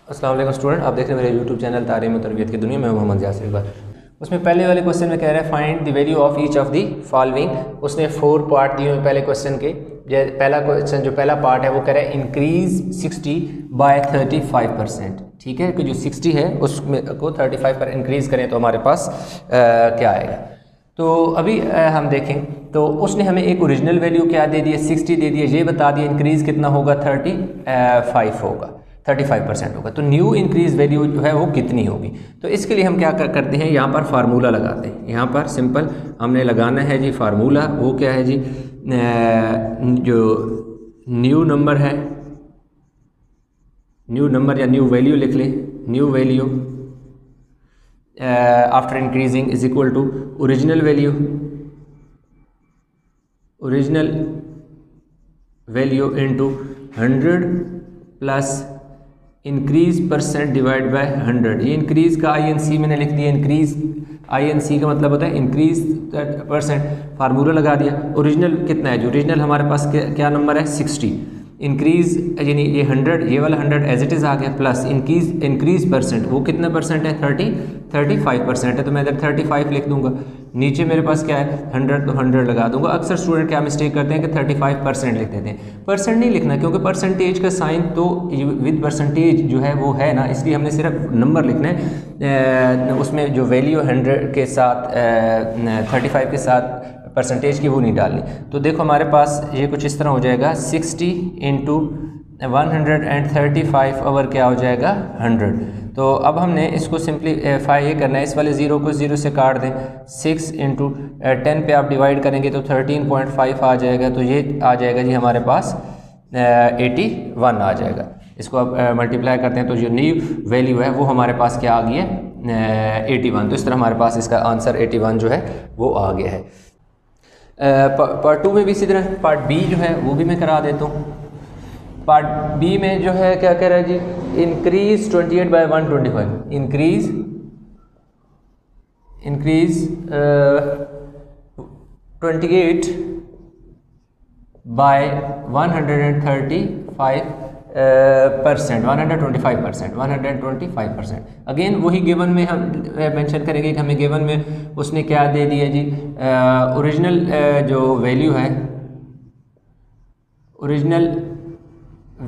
अस्सलाम वालेकुम स्टूडेंट, आप देख रहे हैं मेरे यूट्यूब चैनल तालीम और तरबियत की दुनिया में। मोहम्मद यासिर इकबाल। उसमें पहले वाले क्वेश्चन में कह रहा है find the value of each of the following. उसने 4 पार्ट दिए हुए पहले क्वेश्चन के। पहला क्वेश्चन जो पहला पार्ट है वो कह रहा है इंक्रीज 60 बाय 35%। ठीक है, कि जो 60 है उसमें को 35 पर इंक्रीज करें तो हमारे पास क्या आएगा। तो अभी हम देखें तो उसने हमें एक ओरिजिनल वैल्यू क्या दे दी है, 60 दे दी है। ये बता दिया इंक्रीज़ कितना होगा, 35 होगा, 35% होगा। तो न्यू इंक्रीज वैल्यू जो है वो कितनी होगी। तो इसके लिए हम क्या करते हैं, यहाँ पर फार्मूला लगाते हैं। यहाँ पर सिंपल हमने लगाना है जी फार्मूला। वो क्या है जी, जो न्यू नंबर है, न्यू नंबर या न्यू वैल्यू लिख लें। New value after increasing is equal to original value, original value into 100 plus increase percent divide by 100। ये इंक्रीज का INC मैंने लिख दिया। इंक्रीज INC का मतलब होता है इंक्रीज परसेंट। फार्मूला लगा दिया। ओरिजिनल कितना है, जो ओरिजिनल हमारे पास क्या नंबर है, 60। इंक्रीज यानी ये 100, ये वाला 100 एज इट इज़ आ गया, प्लस इंक्रीज परसेंट वो कितना परसेंट है, 35% है। तो मैं इधर 35 लिख दूंगा। नीचे मेरे पास क्या है 100, तो 100 लगा दूंगा। अक्सर स्टूडेंट क्या मिस्टेक करते हैं कि 35% लिख देते हैं। परसेंट नहीं लिखना, क्योंकि परसेंटेज का साइन तो विद परसेंटेज जो है वो है ना, इसलिए हमने सिर्फ नंबर लिखना है। उसमें जो वैल्यू 100 के साथ 35 के साथ परसेंटेज की वो नहीं डालनी। तो देखो हमारे पास ये कुछ इस तरह हो जाएगा, 60 इंटू 135 ओवर क्या हो जाएगा 100। तो अब हमने इसको सिंप्लीफाई ये करना है, इस वाले 0 को 0 से काट दें। 6 इंटू 10 पे आप डिवाइड करेंगे तो 13.5 आ जाएगा। तो ये आ जाएगा जी हमारे पास 81 आ जाएगा। इसको अब मल्टीप्लाई करते हैं तो जो न्यू वैल्यू है वो हमारे पास क्या आ गई है 81। तो इस तरह हमारे पास इसका आंसर 81 जो है वो आ गया है। पार्ट 2 में भी इसी तरह पार्ट बी जो है वो भी मैं करा देता हूँ। पार्ट बी में जो है क्या कह रहा है जी, increase 28 by 125। Increase 28 by 125%। Again वही गिवन में हम मेंशन करेंगे कि हमें गिवन में उसने क्या दे दिया जी, ओरिजिनल जो वैल्यू है, ओरिजिनल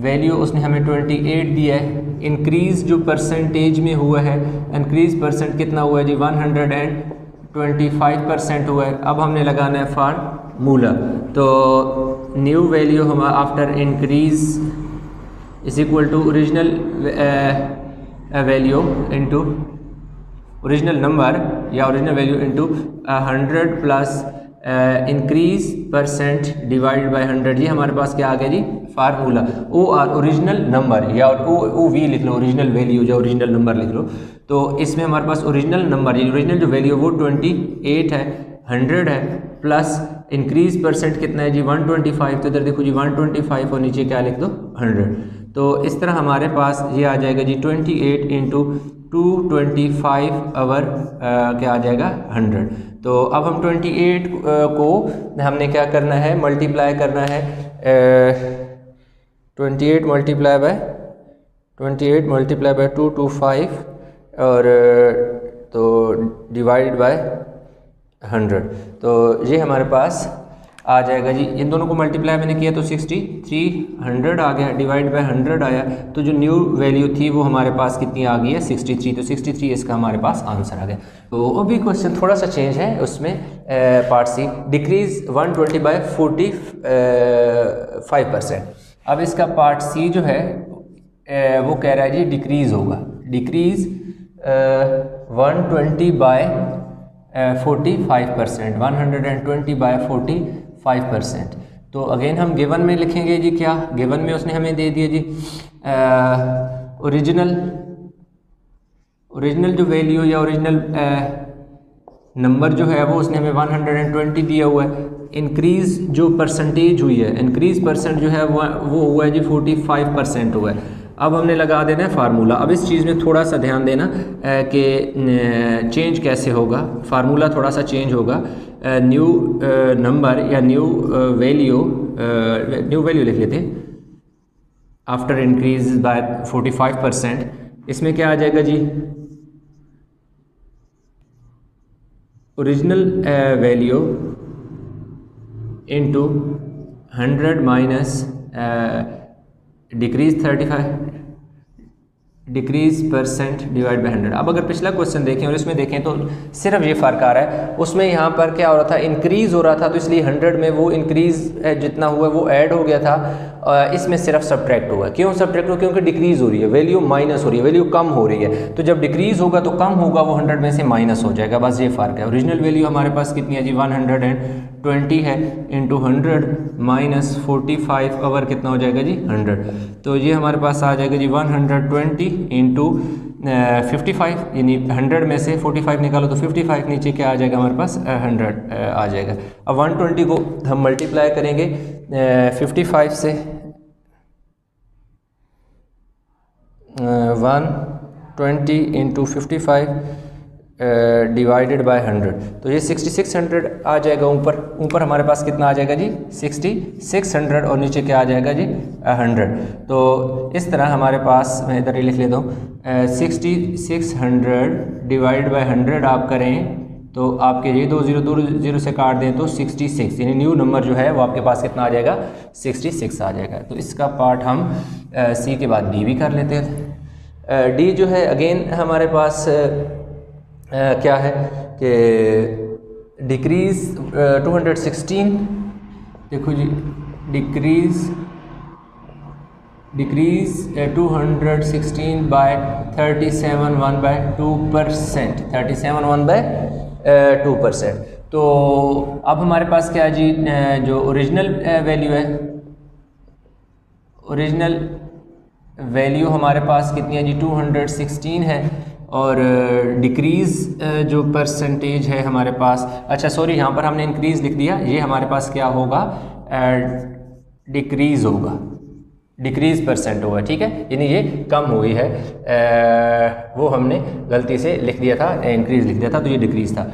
वैल्यू उसने हमें 28 दिया है। इंक्रीज़ जो परसेंटेज में हुआ है, इंक्रीज परसेंट कितना हुआ है जी, 125% हुआ है। अब हमने लगाना है फार्मूला। तो न्यू वैल्यू हम after increase is equal to original value into original number या original value into 100 plus increase percent divide by 100। ये हमारे पास क्या आ गया जी, फार्मूला। ओरिजिनल नंबर या OV लिख लो, ओरिजिनल वैल्यू या ओरिजिनल नंबर लिख लो। तो इसमें हमारे पास ओरिजिनल नंबर या ओरिजिनल जो वैल्यू वो 28 है, 100 है, प्लस इंक्रीज परसेंट कितना है जी 125। तो इधर देखो जी 125 और नीचे क्या लिख दो 100। तो इस तरह हमारे पास ये आ जाएगा जी 28 इंटू 225 ओवर क्या आ जाएगा 100। तो अब हम 28 को हमने क्या करना है, मल्टीप्लाई करना है 28 मल्टीप्लाई बाय 225 और तो डिवाइड बाय 100। तो ये हमारे पास आ जाएगा जी। इन दोनों को मल्टीप्लाई मैंने किया तो 6300 आ गया, डिवाइड बाय 100 आया। तो जो न्यू वैल्यू थी वो हमारे पास कितनी आ गई है 63। तो 63 इसका हमारे पास आंसर आ गया। तो अभी क्वेश्चन थोड़ा सा चेंज है उसमें। Part C, decrease 120 by 45%। अब इसका पार्ट सी जो है वो कह रहा है जी डिक्रीज होगा। Decrease 120 by 45%, 120 by 45%। तो अगेन हम गिवन में लिखेंगे जी क्या, गिवन में उसने हमें दे दिया जी ओरिजिनल जो वैल्यू या ओरिजिनल नंबर जो है वो उसने हमें 120 दिया हुआ है। इंक्रीज़ जो परसेंटेज हुई है, इंक्रीज परसेंट जो है वो हुआ है जी 45% हुआ है। अब हमने लगा देना है फार्मूला। अब इस चीज़ में थोड़ा सा ध्यान देना कि चेंज कैसे होगा। फार्मूला थोड़ा सा चेंज होगा। न्यू नंबर या न्यू वैल्यू लिख लेते हैं आफ्टर इंक्रीज बाय 45%। इसमें क्या आ जाएगा जी, original value into 100 minus decrease 35 decrease percent divide by 100। अब अगर पिछला क्वेश्चन देखें और इसमें देखें तो सिर्फ ये फ़र्क आ रहा है, उसमें यहाँ पर क्या हो रहा था, इंक्रीज़ हो रहा था, तो इसलिए 100 में वो इंक्रीज़ जितना हुआ वो ऐड हो गया था, इसमें सिर्फ सब्ट्रैक्ट हुआ। क्यों सब्ट्रैक्ट हुआ? क्योंकि डिक्रीज़ हो रही है, वैल्यू माइनस हो रही है, वैल्यू कम हो रही है, तो जब डिक्रीज़ होगा तो कम होगा, वो 100 में से माइनस हो जाएगा, बस ये फ़र्क है। ओरिजिनल वैल्यू हमारे पास कितनी है जी, 120 है, इंटू 100 माइनस 45 ओवर कितना हो जाएगा जी, 100। तो ये हमारे पास आ जाएगा जी 120 इंटू 55, यानी 100 में से 45 निकालो तो 55, नीचे क्या आ जाएगा हमारे पास 100 आ जाएगा। अब 120 को हम मल्टीप्लाई करेंगे 55 से, 120 इंटू 55 डिवाइडेड बाय 100, तो ये 6600 आ जाएगा। ऊपर हमारे पास कितना आ जाएगा जी, 6600, और नीचे क्या आ जाएगा जी 100। तो इस तरह हमारे पास, मैं इधर ही लिख लेता हूँ, 6600 डिवाइड बाय 100 आप करें तो आपके ये 2 0 से काट दें तो 66, यानी न्यू नंबर जो है वो आपके पास कितना आ जाएगा, 66 आ जाएगा। तो इसका पार्ट हम सी के बाद डी भी कर लेते हैं। डी जो है अगेन हमारे पास क्या है कि डिक्रीज़ 216, देखो जी, डिक्रीज़ 216 बाय 37 1/2%, 37 1/2%। तो अब हमारे पास क्या है जी, जो ओरिजिनल वैल्यू है, ओरिजिनल वैल्यू हमारे पास कितनी है जी, 216 है, और डिक्रीज़ जो परसेंटेज है हमारे पास, अच्छा सॉरी, यहाँ पर हमने इंक्रीज़ लिख दिया, ये हमारे पास क्या होगा, डिक्रीज़ होगा, डिक्रीज़ परसेंट होगा, ठीक है, यानी ये कम हुई है, वो हमने गलती से लिख दिया था, इंक्रीज़ लिख दिया था, तो ये डिक्रीज़ था।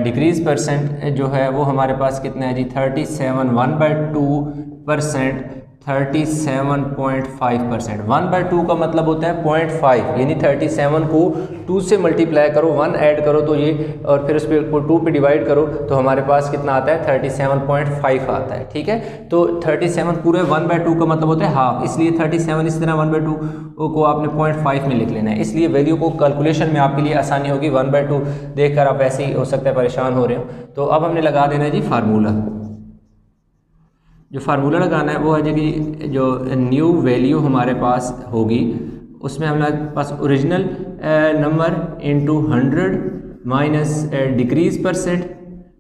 डिक्रीज़ परसेंट जो है वो हमारे पास कितना है जी, 37 1/2%, 37.5%। 1/2 का मतलब होता है 0.5, यानी 37 को 2 से मल्टीप्लाई करो, 1 ऐड करो तो ये, और फिर उस पर 2 पे डिवाइड करो तो हमारे पास कितना आता है, 37.5 आता है, ठीक है। तो 37 पूरे 1/2 का मतलब होता है हाफ, इसलिए 37 इस तरह 1/2 को आपने 0.5 में लिख लेना है, इसलिए वैल्यू को कैलकुलेशन में आपके लिए आसानी होगी। 1/2 देखकर आप ऐसे ही हो सकता है परेशान हो रहे हो। तो अब हमने लगा देना है जी फार्मूला, जो फार्मूला लगाना है वो है जी, जो न्यू वैल्यू हमारे पास होगी उसमें हमारे पास original number into 100 minus decrease percent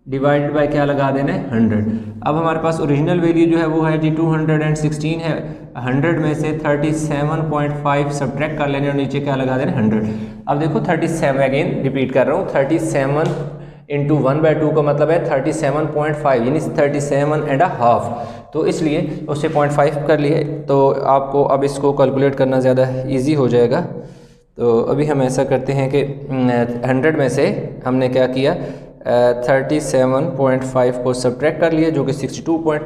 divided by क्या लगा देना है, 100। अब हमारे पास ओरिजिनल वैल्यू जो है वो है जी 216 है, 100 में से 37.5 सब्ट्रैक्ट कर लेने और नीचे क्या लगा देना, 100। अब देखो 37, अगेन रिपीट कर रहा हूँ, 37 इंटू 1/2 का मतलब है 37.5, यानी 37.5, तो इसलिए उससे 0.5 कर लिए, तो आपको अब इसको कैलकुलेट करना ज़्यादा इजी हो जाएगा। तो अभी हम ऐसा करते हैं कि 100 में से हमने क्या किया, 37.5 को सब्ट्रैक्ट कर लिया, जो कि 62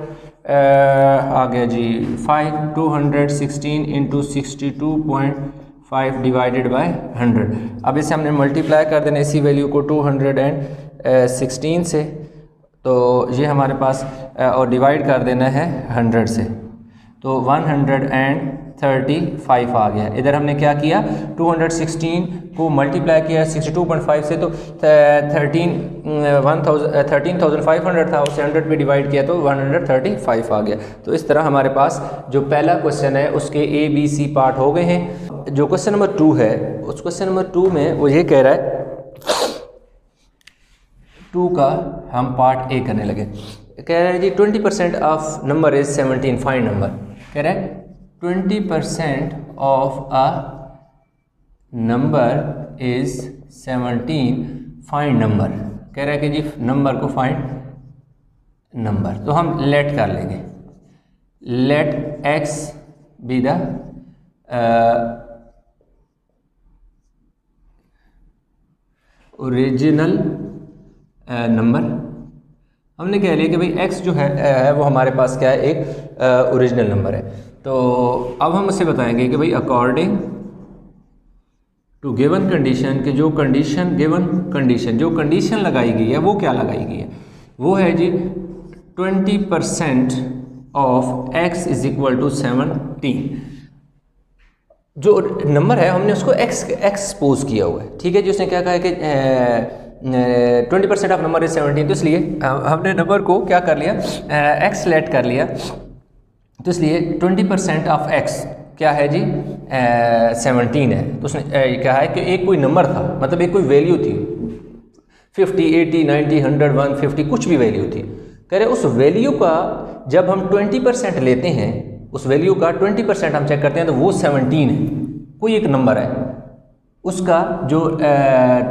आ गया जी 5, 216 इंटू 62.5 डिवाइडेड बाय 100। अब इसे हमने मल्टीप्लाई कर देना इसी वैल्यू को 216 से, तो ये हमारे पास और डिवाइड कर देना है 100 से, तो 135 आ गया। इधर हमने क्या किया, 216 को मल्टीप्लाई किया 62.5 से, तो 13,500 था, उसे 100 पे डिवाइड किया तो 135 आ गया। तो इस तरह हमारे पास जो पहला क्वेश्चन है उसके ABC पार्ट हो गए हैं। जो क्वेश्चन नंबर 2 है, उस क्वेश्चन नंबर 2 में वो ये कह रहा है, 2 का हम पार्ट ए करने लगे। कह रहा है जी 20% of number is 17, find number. कह रहा है 20% of a number is 17, find number. कह रहा है कि जी नंबर को फाइंड नंबर, तो हम लेट कर लेंगे, let x be the original number. हमने कह लिया कि भाई x जो है वो हमारे पास क्या है, एक ओरिजिनल नंबर है। तो अब हम उससे बताएंगे कि भाई अकॉर्डिंग टू गिवन कंडीशन कि जो कंडीशन गिवन कंडीशन जो कंडीशन लगाई गई है वो क्या लगाई गई है, वो है जी 20% of x is equal to 17। जो नंबर है हमने उसको एक्सपोज किया हुआ है, ठीक है जी। उसने क्या कहा है कि 20% ऑफ नंबर इज 17, तो इसलिए हमने नंबर को क्या कर लिया, x सेलेक्ट कर लिया, तो इसलिए 20% ऑफ x क्या है जी 17 है। तो उसने क्या है कि एक कोई नंबर था, मतलब एक कोई वैल्यू थी 50, 80, 90, 100, 150 कुछ भी वैल्यू थी। कह रहे उस वैल्यू का जब हम 20% लेते हैं, उस वैल्यू का 20% हम चेक करते हैं तो वो 17 है। कोई एक नंबर है उसका जो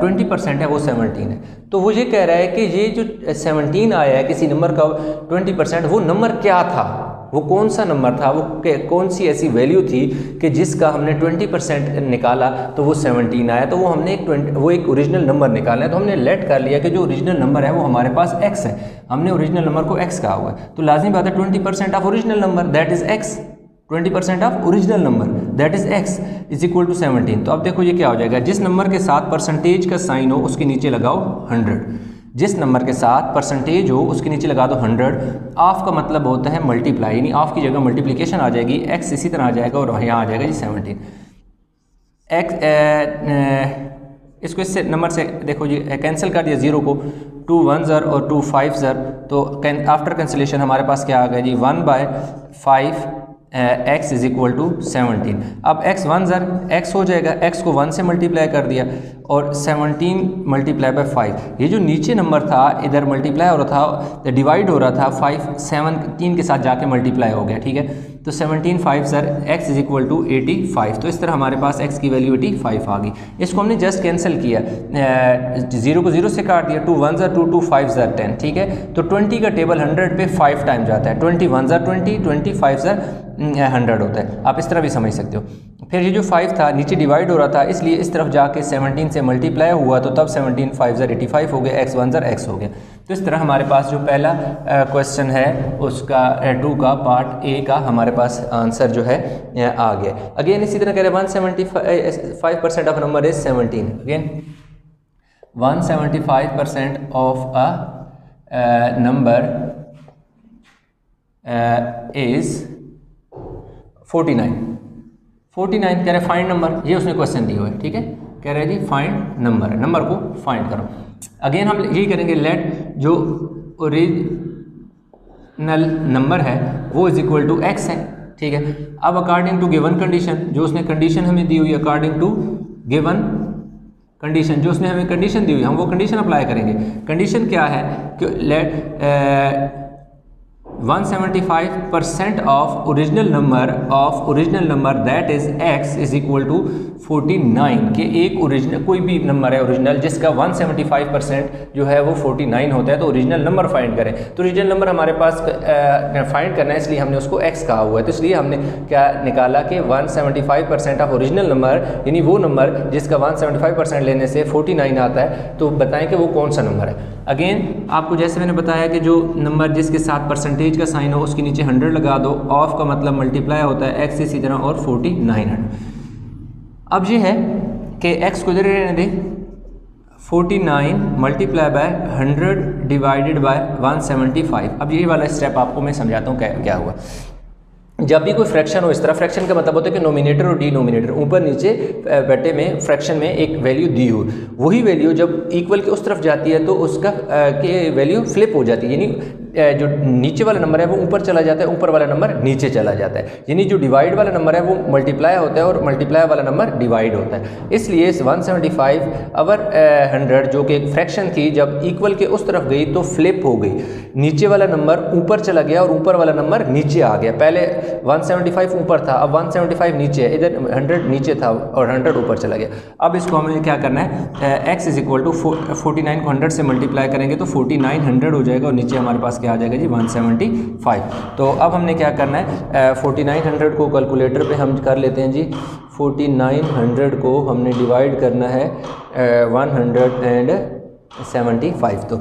20% है वो 17 है। तो वो ये कह रहा है कि ये जो 17 आया है किसी नंबर का 20%, वो नंबर क्या था, वो कौन सा नंबर था, वो कौन सी ऐसी वैल्यू थी कि जिसका हमने 20% निकाला तो वो 17 आया। तो वो हमने एक ओरिजिनल नंबर निकालना है। तो हमने लेट कर लिया कि जो ओरिजिनल नंबर है वो हमारे पास x है, हमने ओरिजिनल नंबर को x कहा हुआ है। तो लाजिमी बात है 20% of original number that is x, 20% of original number that is x is equal to 17। तो अब देखो ये क्या हो जाएगा, जिस नंबर के साथ परसेंटेज का साइन हो उसके नीचे लगाओ 100, जिस नंबर के साथ परसेंटेज हो उसके नीचे लगा दो 100। ऑफ का मतलब होता है मल्टीप्लाई, यानी ऑफ की जगह मल्टीप्लिकेशन आ जाएगी, x इसी तरह आ जाएगा और यहाँ आ जाएगा जी 17। इसको इससे नंबर से देखो जी कैंसिल कर दिया, 0 को 2 1s और 2 5s, तो आफ्टर कैंसिलेशन हमारे पास क्या आ गया जी 1/5 x इज इक्वल टू 17। अब x 1 x हो जाएगा, x को 1 से मल्टीप्लाई कर दिया और 17 मल्टीप्लाई बाय 5। ये जो नीचे नंबर था इधर मल्टीप्लाई हो रहा था, डिवाइड हो रहा था, 5 7 3 के साथ जाके मल्टीप्लाई हो गया, ठीक है। तो 17 5 x इज इक्वल टू 85। तो इस तरह हमारे पास x की वैल्यू 85 आ गई। इसको हमने जस्ट कैंसिल किया, 0 को 0 से काट दिया, 2 1s 2 2 5s 10, ठीक है। तो 20 का टेबल 100 पे 5 टाइम जाता है, 20 1s 20, 20 5s 100 होता है। आप इस तरह भी समझ सकते हो। फिर ये जो 5 था नीचे डिवाइड हो रहा था, इसलिए इस तरफ जाके 17 से मल्टीप्लाई हुआ, तो तब 17 5s 85 हो गया, x 1s x हो गया। तो इस तरह हमारे पास जो पहला क्वेश्चन है उसका 2 का पार्ट ए का हमारे पास आंसर जो है आ गया। अगेन इसी तरह कह रहे हैं 175% of number is 17। Again 175% of a number is 49। 49 कह रहे फाइंड नंबर, ये उसने क्वेश्चन दिया हुआ है, ठीक है। कह रहे हैं जी फाइंड नंबर है, नंबर को फाइंड करो। अगेन हम यही करेंगे, लेट जो ओरिजिनल नंबर है वो इज इक्वल टू x है, ठीक है। अब अकॉर्डिंग टू गिवन कंडीशन, जो उसने कंडीशन हमें दी हुई है, अकॉर्डिंग टू गिवन कंडीशन, जो उसने हमें कंडीशन दी हुई है, हम वो कंडीशन अप्लाई करेंगे। कंडीशन क्या है कि let 175% of original number that is x is equal to 49 के एक ओरिजिनल कोई भी नंबर है ओरिजिनल जिसका 175% जो है वो 49 होता है, तो ओरिजिनल नंबर फाइंड करें। तो ओरिजिनल नंबर हमारे पास फाइंड करना है, इसलिए हमने उसको x कहा हुआ है। तो इसलिए हमने क्या निकाला कि 175% ऑफ ओरिजिनल नंबर, यानी वो नंबर जिसका 175% लेने से 49 आता है, तो बताएं कि वो कौन सा नंबर है। अगेन आपको जैसे मैंने बताया कि जो नंबर जिसके साथ परसेंटेज का साइन हो उसके नीचे 100 लगा दो, ऑफ का मतलब मल्टीप्लाई होता है, x इसी तरह और 49 है। अब ये है कि x को इधर रहने दें, 49 मल्टीप्लाई बाय 100 डिवाइडेड बाय 175। अब यही वाला स्टेप आपको मैं समझाता हूँ क्या हुआ। जब भी कोई फ्रैक्शन हो, इस तरह फ्रैक्शन का मतलब होता है कि नोमिनेटर और डिनोमिनेटर ऊपर नीचे बटे में फ्रैक्शन में एक वैल्यू दी हो, वही वैल्यू जब इक्वल के उस तरफ जाती है तो उसका के वैल्यू फ्लिप हो जाती है, यानी जो नीचे वाला नंबर है वो ऊपर चला जाता है, ऊपर वाला नंबर नीचे चला जाता है। यानी जो डिवाइड वाला नंबर है वो मल्टीप्लाई होता है और मल्टीप्लाई वाला नंबर डिवाइड होता है। इसलिए इस 175 ओवर 100 जो कि एक फ्रैक्शन थी, जब इक्वल के उस तरफ गई तो फ्लिप हो गई, नीचे वाला नंबर ऊपर चला गया और ऊपर वाला नंबर नीचे आ गया। पहले 175 ऊपर था, अब 175 नीचे है, इधर 100 नीचे था और 100 ऊपर चला गया। अब इसको हमें क्या करना है, x इज इक्वल टू 49 को 100 से मल्टीप्लाई करेंगे तो 4900 हो जाएगा और नीचे हमारे पास क्या आ जाएगा जी 175। तो अब हमने क्या करना है, 4900 को कैलकुलेटर पे हम कर लेते हैं जी। 4900 को हमने डिवाइड करना है 175। तो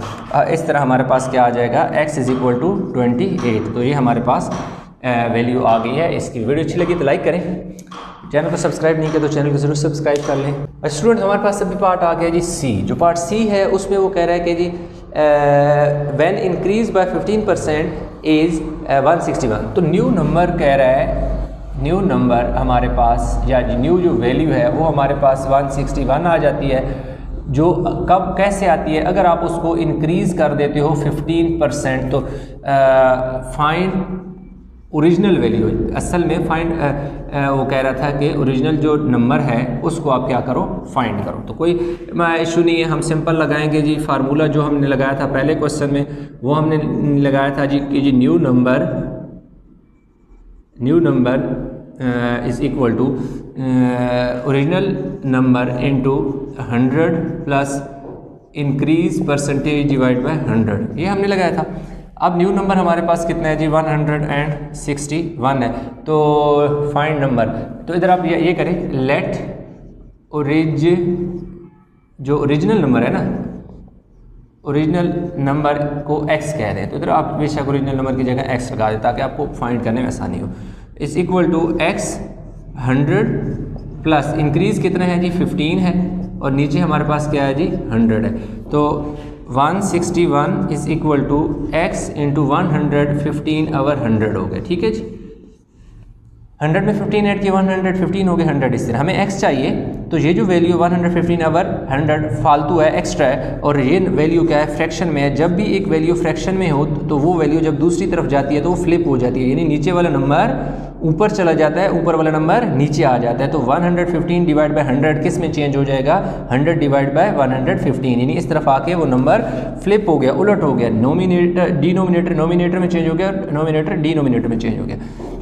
इस तरह हमारे पास क्या आ जाएगा, x इज इक्वल टू 28। तो ये हमारे पास वैल्यू आ गई है। इसकी वीडियो अच्छी लगी तो लाइक करें, चैनल को सब्सक्राइब नहीं किया तो चैनल को जरूर सब्सक्राइब कर लें। स्टूडेंट हमारे पास अभी पार्ट आ गया जी सी। जो पार्ट सी है उसमें वो कह रहा है कि जी व्हेन इंक्रीज बाय 15% इज़ 161। तो न्यू नंबर कह रहा है, न्यू नंबर हमारे पास या न्यू जो वैल्यू है वो हमारे पास 161 आ जाती है। जो कब कैसे आती है, अगर आप उसको इंक्रीज़ कर देते हो 15%। तो फाइंड ओरिजिनल वैल्यू, असल में फाइंड वो कह रहा था कि ओरिजिनल जो नंबर है उसको आप क्या करो, फाइंड करो। तो कोई इशू नहीं है, हम सिंपल लगाएंगे जी। फार्मूला जो हमने लगाया था पहले क्वेश्चन में वो हमने लगाया था जी कि जी new number is equal to original number into 100 plus increase percentage divide by 100, ये हमने लगाया था। अब न्यू नंबर हमारे पास कितना है जी 161 है। तो फाइंड नंबर, तो इधर आप ये करें, लेट जो ओरिजिनल नंबर है ना, ओरिजिनल नंबर को x कह दें। तो इधर आप बेशक ओरिजिनल नंबर की जगह x लगा दें ताकि आपको फाइंड करने में आसानी हो। इस equal to x 100 plus increase कितना है जी 15 है, और नीचे हमारे पास क्या है जी 100 है। तो 161 is equal to x into 115 over 100 हो गया। ठीक है जी, 100 में 15 ऐड किया 115 हो गए 100। इस तरह हमें x चाहिए, तो ये जो वैल्यू 115 ओवर 100 फालतू है, एक्स्ट्रा है, और ये वैल्यू क्या है, फ्रैक्शन में है। जब भी एक वैल्यू फ्रैक्शन में हो तो वो वैल्यू जब दूसरी तरफ जाती है तो वो फ्लिप हो जाती है, यानी नीचे वाला नंबर ऊपर चला जाता है, ऊपर वाला नंबर नीचे आ जाता है। तो 115 डिवाइड बाय 100 किस में चेंज हो जाएगा, 100 डिवाइड बाय 115, यानी इस तरफ आके वो नंबर फ्लिप हो गया, उलट हो गया। डिनोमिनेटर नोमिनेटर में चेंज हो गया, नोमिनेटर डिनोमिनेटर में चेंज हो गया।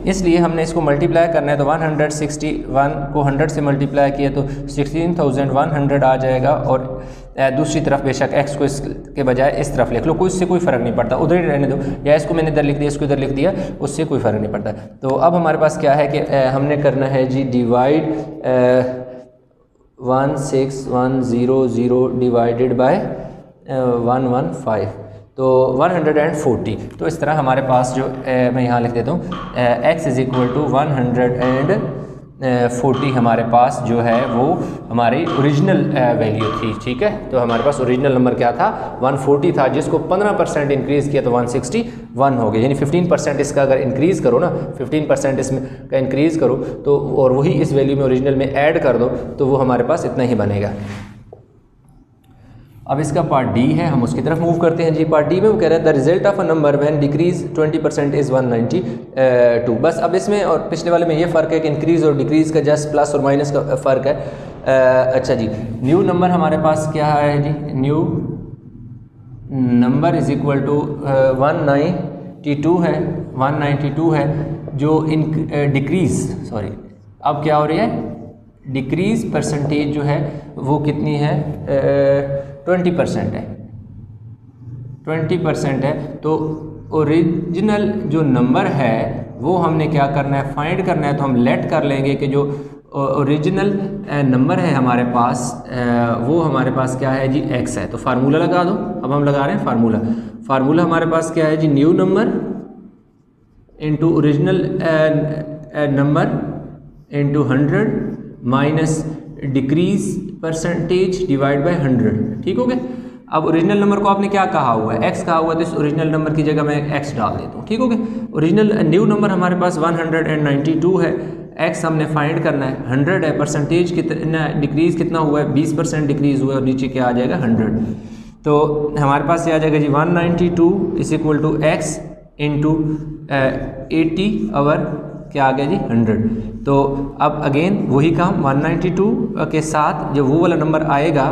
इसलिए हमने इसको मल्टीप्लाई करना है, तो 161 को 100 से मल्टीप्लाई किया तो 16,100 आ जाएगा, और दूसरी तरफ बेशक x को इसके बजाय इस तरफ लिख लो, कोई उससे कोई फ़र्क नहीं पड़ता, उधर ही रहने दो, या इसको मैंने इधर लिख दिया इसको इधर लिख दिया, उससे कोई फ़र्क नहीं पड़ता। तो अब हमारे पास क्या है कि हमने करना है जी डिवाइड 16,100 डिवाइडेड बाय 115, तो 140। तो इस तरह हमारे पास जो मैं यहाँ लिख देता हूँ x इज़ इक्वल टू 140 हमारे पास जो है वो हमारी ओरिजिनल वैल्यू थी। ठीक है, तो हमारे पास ओरिजिनल नंबर क्या था 140 था, जिसको 15% इंक्रीज़ किया तो 161 हो गया। यानी 15% इसका अगर इंक्रीज़ करो ना, 15% इसमें का इंक्रीज़ करो तो, और वही इस वैल्यू में ओरिजिनल में ऐड कर दो तो वो हमारे पास इतना ही बनेगा। अब इसका पार्ट डी है, हम उसकी तरफ मूव करते हैं जी। पार्ट डी में वो कह रहा है the result of a number when decrease 20% is 192। बस अब इसमें और पिछले वाले में ये फ़र्क है कि इंक्रीज़ और डिक्रीज़ का जस्ट प्लस और माइनस का फ़र्क है। अच्छा जी, न्यू नंबर हमारे पास क्या है जी, new number is equal to 192 है, 192 है। जो डिक्रीज़ अब क्या हो रही है, डिक्रीज़ परसेंटेज जो है वो कितनी है, 20% है, 20% है। तो ओरिजिनल जो नंबर है वो हमने क्या करना है, फाइंड करना है। तो हम लेट कर लेंगे कि जो ओरिजिनल नंबर है हमारे पास वो हमारे पास क्या है जी x है। तो फार्मूला लगा दो, अब हम लगा रहे हैं फार्मूला हमारे पास क्या है जी, new number into original number into 100 minus decrease percentage divide by 100। ठीक हो गया। अब ओरिजिनल नंबर को आपने क्या कहा हुआ है, x कहा हुआ है, तो इस ओरिजिनल नंबर की जगह मैं x डाल देता हूँ। ठीक हो गया। ओरिजिनल न्यू नंबर हमारे पास 192 है, x हमने फाइंड करना है, 100 है, परसेंटेज कितना डिक्रीज़ कितना हुआ है, 20% डिक्रीज़ हुआ है, और नीचे क्या आ जाएगा 100। तो हमारे पास ये आ जाएगा जी 192 is equal to x into 80 over क्या आ गया जी 100। तो अब अगेन वही काम 192 के साथ जब वो वाला नंबर आएगा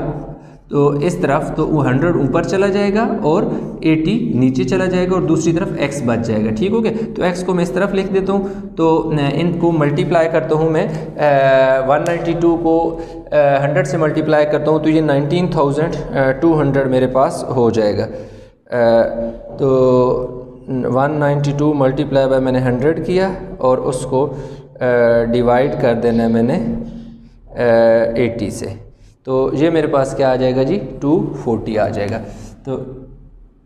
तो इस तरफ तो वो 100 ऊपर चला जाएगा और 80 नीचे चला जाएगा और दूसरी तरफ x बच जाएगा। ठीक हो गया। तो x को मैं इस तरफ लिख देता हूँ, तो इनको मल्टीप्लाई करता हूँ मैं 192 को 100 से मल्टीप्लाई करता हूँ तो ये 19,200 मेरे पास हो जाएगा। तो 192 मल्टीप्लाई बाय मैंने 100 किया और उसको डिवाइड कर देना है मैंने 80 से, तो ये मेरे पास क्या आ जाएगा जी 240 आ जाएगा। तो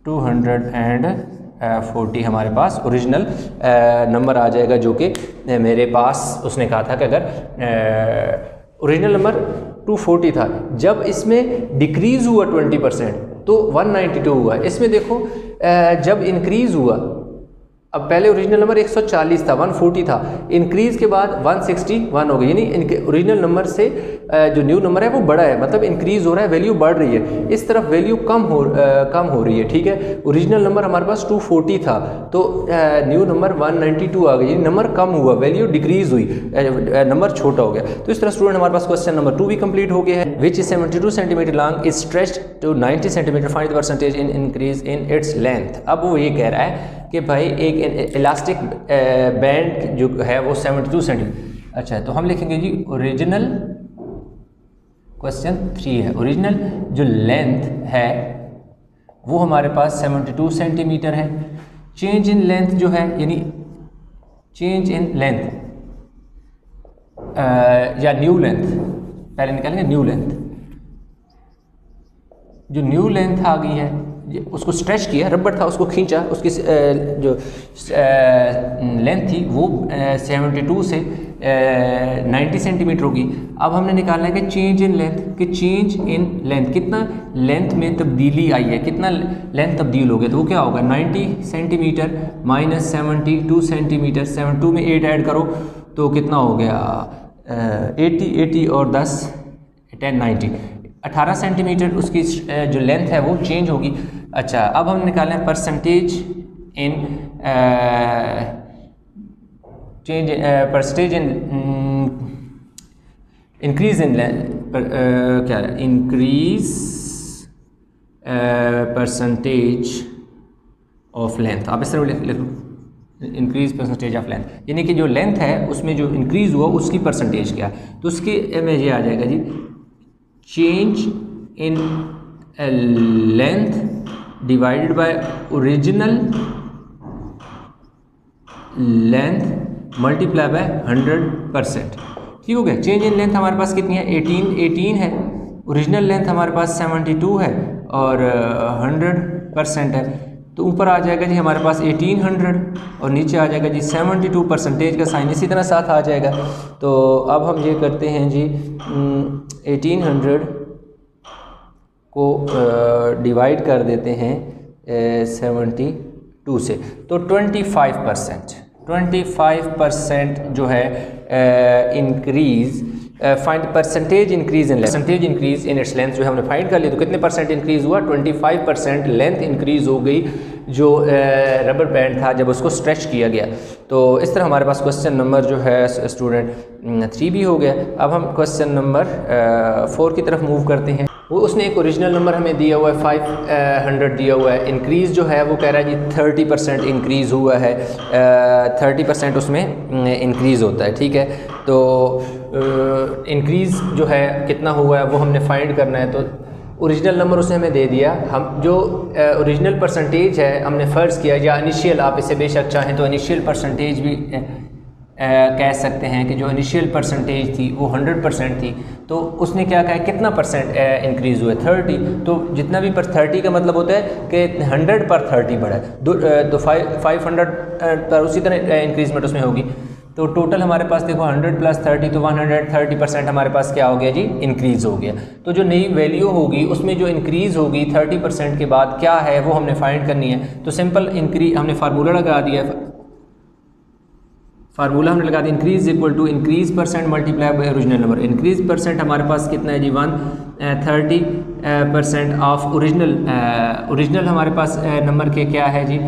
240 40 हमारे पास ओरिजिनल नंबर आ जाएगा, जो कि मेरे पास उसने कहा था कि अगर ओरिजिनल नंबर 240 था, जब इसमें डिक्रीज़ हुआ 20% तो 192 हुआ। इसमें देखो जब इंक्रीज़ हुआ, अब पहले ओरिजिनल नंबर 140 था, 140 था, इंक्रीज़ के बाद 161 हो गई, यानी इनके ओरिजिनल नंबर से जो न्यू नंबर है वो बड़ा है, मतलब इंक्रीज़ हो रहा है, वैल्यू बढ़ रही है। इस तरफ वैल्यू कम हो रही है, ठीक है। ओरिजिनल नंबर हमारे पास 240 था, तो न्यू नंबर 192 आ गई, नंबर कम हुआ, वैल्यू डिक्रीज़ हुई, नंबर छोटा हो गया। तो इस तरह स्टूडेंट हमारे पास क्वेश्चन नंबर 2 भी कंप्लीट हो गया है। Which is 72 centimetre long is stretched to 90 centimetre, find the percentage in increase in its length. अब वो ये कह रहा है कि भाई एक इलास्टिक बैंड जो है वो 72 सेंटीमीटर। अच्छा, तो हम लिखेंगे जी ओरिजिनल, क्वेश्चन 3 है, ओरिजिनल जो लेंथ है वो हमारे पास 72 सेंटीमीटर है। चेंज इन लेंथ जो है, यानी चेंज इन लेंथ या न्यू लेंथ, पहले निकालेंगे न्यू लेंथ। जो न्यू लेंथ आ गई है, उसको स्ट्रेच किया, रबड़ था उसको खींचा, उसकी जो लेंथ थी वो 72 से 90 सेंटीमीटर होगी। अब हमने निकालना है कि चेंज इन लेंथ, कि चेंज इन लेंथ कितना लेंथ में तब्दीली आई है, कितना लेंथ तब्दील हो गया, तो वो क्या होगा 90 सेंटीमीटर माइनस 72 सेंटीमीटर, 72 में 8 ऐड करो तो कितना हो गया 80 और 10 10 90, 18 सेंटीमीटर उसकी जो लेंथ है वो चेंज होगी। अच्छा, अब हम निकालें percentage in change, percentage in increase इन क्या है, इंक्रीज परसेंटेज ऑफ लेंथ। आप इस तरह लिख लो, इंक्रीज परसेंटेज ऑफ लेंथ, यानी कि जो लेंथ है उसमें जो इंक्रीज हुआ उसकी परसेंटेज क्या है, तो उसके में ये आ जाएगा जी change in length divided by original length multiply by 100%। ठीक हो गया। चेंज इन लेंथ हमारे पास कितनी है 18 है, ओरिजिनल लेंथ हमारे पास 72 है और 100% है, तो ऊपर आ जाएगा जी हमारे पास 1800 और नीचे आ जाएगा जी 72, परसेंटेज का साइन इसी तरह साथ आ जाएगा। तो अब हम ये करते हैं जी 1800 को डिवाइड कर देते हैं 72 से, तो 25% जो है increase, find percentage increase in length, percentage increase in its length जो है हमने फाइंड कर लिया, तो कितने परसेंट इंक्रीज हुआ 25% लेंथ इंक्रीज हो गई जो रबर बैंड था जब उसको स्ट्रेच किया गया। तो इस तरह हमारे पास क्वेश्चन नंबर जो है स्टूडेंट 3 भी हो गया। अब हम क्वेश्चन नंबर 4 की तरफ मूव करते हैं। वो उसने एक ओरिजिनल नंबर हमें दिया हुआ है 500 दिया हुआ है, इंक्रीज़ जो है वो कह रहा है जी 30% इंक्रीज़ हुआ है, 30% उसमें इंक्रीज़ होता है, ठीक है। तो इंक्रीज़ जो है कितना हुआ है वो हमने फाइंड करना है। तो ओरिजिनल नंबर उसने हमें दे दिया, हम जो ओरिजिनल परसेंटेज है हमने फ़र्ज़ किया, या इनिशियल आप इसे बेशक चाहें तो इनिशियल परसेंटेज भी कह सकते हैं कि जो इनिशियल परसेंटेज थी वो 100% थी, तो उसने क्या कहा कितना परसेंट इंक्रीज़ हुआ 30, तो जितना भी पर 30 का मतलब होता है कि 100 पर 30 बढ़ा, तो 500 पर उसी तरह इंक्रीजमेंट उसमें होगी। तो टोटल हमारे पास देखो 100 + 30 तो 130% हमारे पास क्या हो गया जी इंक्रीज़ हो गया। तो जो नई वैल्यू होगी उसमें जो इंक्रीज़ होगी 30% के बाद क्या है वो हमने फाइंड करनी है। तो सिंपल हमने फार्मूला लगा दिया, फार्मूला हमने लगा दिया increase equal to increase percent multiply by original number. Increase percent हमारे पास कितना है जी 130% ऑफ ओरिजिनल हमारे पास नंबर के क्या है जी,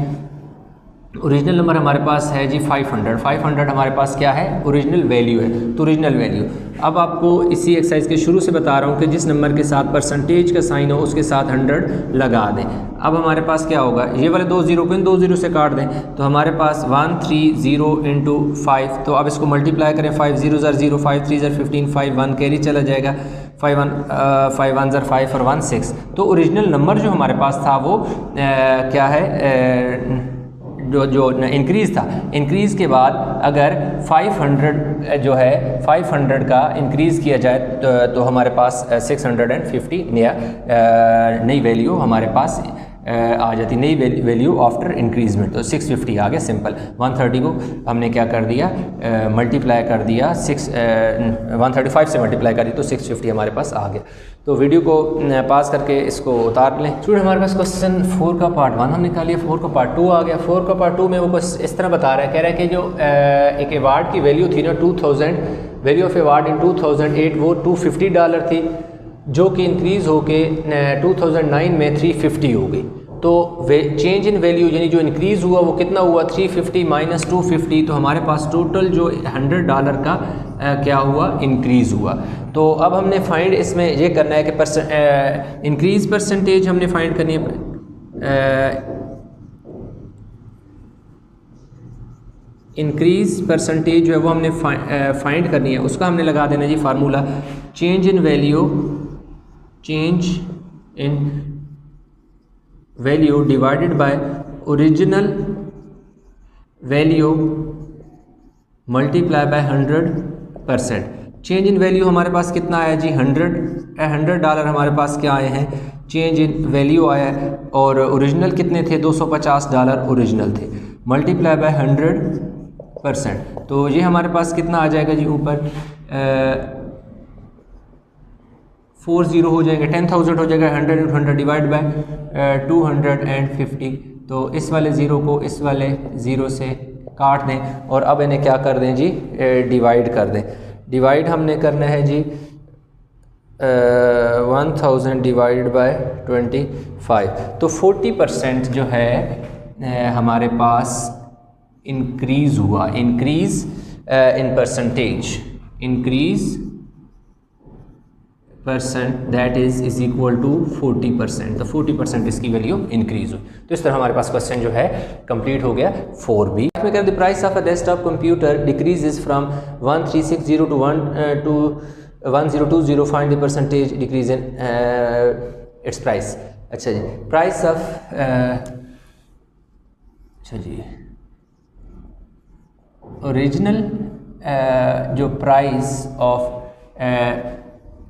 ओरिजिनल नंबर हमारे पास है जी 500 हमारे पास क्या है ओरिजिनल वैल्यू है। तो ओरिजिनल वैल्यू अब आपको इसी एक्सरसाइज के शुरू से बता रहा हूँ कि जिस नंबर के साथ परसेंटेज का साइन हो उसके साथ 100 लगा दें। अब हमारे पास क्या होगा, ये वाले 2 0 को इन 2 0 से काट दें, तो हमारे पास 130 इंटू 5, तो अब इसको मल्टीप्लाई करें 5 0 0 5 3 15 5 1 कैरी चला जाएगा, 5 1 5 और 1 6। तो ओरिजिनल नंबर जो हमारे पास था वो क्या है जो इंक्रीज़ था, इंक्रीज़ के बाद अगर 500 जो है 500 का इंक्रीज़ किया जाए तो हमारे पास 650 नई वैल्यू हमारे पास आ जाती नई वैल्यू आफ्टर इंक्रीजमेंट। तो 650 आ गया सिंपल। 130 को हमने क्या कर दिया, मल्टीप्लाई कर दिया 135 से मल्टीप्लाई कर दिया तो 650 हमारे पास आ गया। तो वीडियो को पास करके इसको उतार लें। स्टूडेंट हमारे पास क्वेश्चन 4 का पार्ट 1 हमने निकाल लिया, 4 का पार्ट 2 आ गया। 4 का पार्ट 2 में वो कुछ इस तरह बता रहा है, कह रहा है कि जो एक अवार्ड की वैल्यू थी ना 2000, वैल्यू ऑफ अवार्ड इन 2008 वो $250 थी, जो कि इंक्रीज़ होके 2009 में 350 हो गई। तो चेंज इन वैल्यू यानी जो इंक्रीज़ हुआ वो कितना हुआ, 350 माइनस 250, तो हमारे पास टोटल जो $100 का क्या हुआ, इंक्रीज़ हुआ। तो अब हमने फाइंड इसमें ये करना है कि इंक्रीज़ परसेंटेज हमने फाइंड करनी है। इंक्रीज़ परसेंटेज जो है वो हमने फाइंड करनी है, उसका हमने लगा देना जी formula, change in value divided by original value multiply by 100%। Change in value हमारे पास कितना आया जी, $100 हमारे पास क्या आए हैं, चेंज इन वैल्यू आया है। और ओरिजिनल कितने थे, $250 ओरिजिनल थे, मल्टीप्लाई बाय 100%। तो ये हमारे पास कितना आ जाएगा जी, ऊपर 40 हो जाएंगे, 10,000 हो जाएगा, 100 डिवाइड बाय 250। तो इस वाले ज़ीरो को इस वाले ज़ीरो से काट दें और अब इन्हें क्या कर दें जी, डिवाइड कर दें। डिवाइड हमने करना है जी 1000 डिवाइड बाय 25। तो 40% जो है हमारे पास इंक्रीज़ हुआ, increase in percentage, increase percent that is equal to 40%। तो 40% इसकी वैल्यू इंक्रीज़ हुई। तो इस तरह हमारे पास क्वेश्चन जो है कंप्लीट हो गया 4B। में कहते the price of a desktop computer decreases from 1360 to 1020, find the percentage decrease in its price. अच्छा जी, प्राइस ऑफ अच्छा जी ओरिजिनल जो प्राइस ऑफ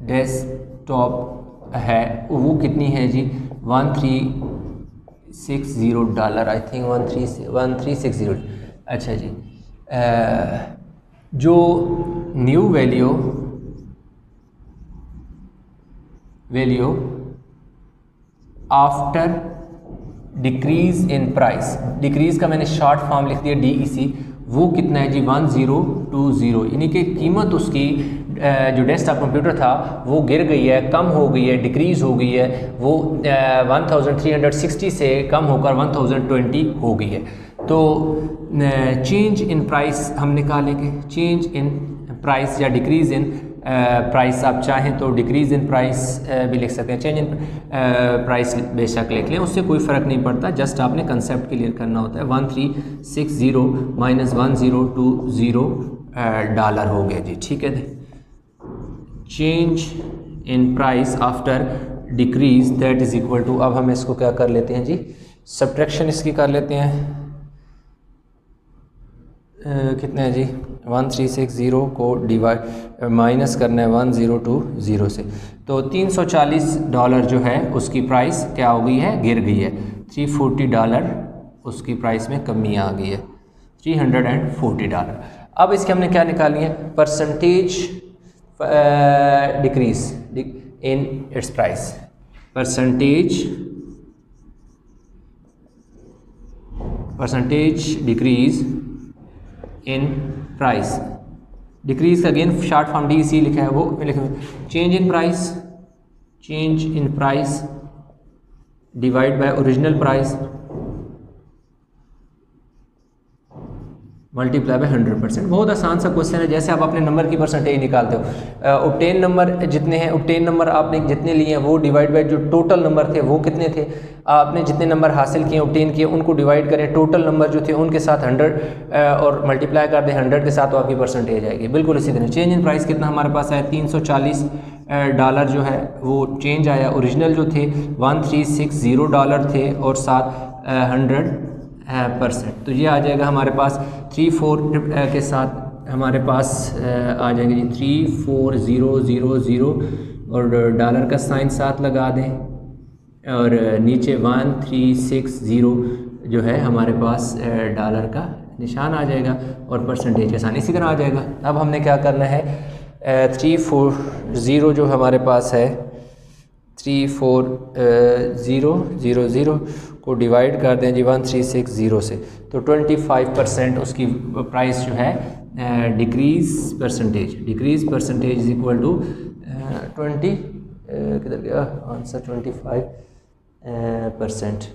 डेस्कटॉप है वो कितनी है जी, $1360 आई थिंक 1360। अच्छा जी, जो new value after decrease in price, decrease का मैंने शॉर्ट फॉर्म लिख दिया DEC, वो कितना है जी 1020, यानी कि कीमत उसकी जो डेस्कटॉप कंप्यूटर था वो गिर गई है, कम हो गई है, डिक्रीज़ हो गई है, वो 1360 से कम होकर 1020 हो गई है। तो चेंज इन प्राइस हम निकालेंगे, चेंज इन प्राइस या डिक्रीज़ इन प्राइस, आप चाहें तो डिक्रीज़ इन प्राइस भी लिख सकते हैं, चेंज इन प्राइस बेशक लिख लें, उससे कोई फ़र्क नहीं पड़ता, जस्ट आपने कंसेप्ट क्लियर करना होता है। 1360 माइनस 1020 हो गया जी, ठीक है। Change in price after decrease that is equal to, अब हम इसको क्या कर लेते हैं जी, सब्ट्रैक्शन इसकी कर लेते हैं, कितना है जी 1360 को डिवाइड माइनस करना है 1020 से, तो $340 जो है उसकी प्राइस क्या हो गई है, गिर गई है। $340 उसकी प्राइस में कमी आ गई है, $340। अब इसके हमने क्या निकाली है, percentage decrease in its price, percentage decrease in price, decrease का अगेन शॉर्ट फॉर्म DEC लिखा है, वो लिखा change in price divide by original price multiply by 100%। बहुत आसान सा क्वेश्चन है, जैसे आप अपने नंबर की परसेंटेज निकालते हो। ऑब्टेन नंबर जितने हैं, ऑब्टेन नंबर आपने जितने लिए हैं वो डिवाइड बाय जो टोटल नंबर थे वो कितने थे, आपने जितने नंबर हासिल किए ऑब्टेन किए उनको डिवाइड करें टोटल नंबर जो थे उनके साथ 100 और मल्टीप्लाई कर दें 100 के साथ, तो आपकी परसेंटेज आएगी। बिल्कुल इसी तरह चेंज इन प्राइस कितना हमारे पास आया, $340 जो है वो चेंज आया। ओरिजिनल जो थे $1360 थे और साथ 100%, तो ये आ जाएगा हमारे पास 34 के साथ हमारे पास आ जाएंगे जी 34000 और डॉलर का साइन साथ लगा दें, और नीचे 1360 जो है हमारे पास डॉलर का निशान आ जाएगा और परसेंटेज के साथ इसी तरह आ जाएगा। अब हमने क्या करना है 340 जो हमारे पास है 34000 को डिवाइड कर दें जी 1360 से, तो 25% उसकी प्राइस जो है decrease percentage is equal to 20 किधर गया आंसर 25%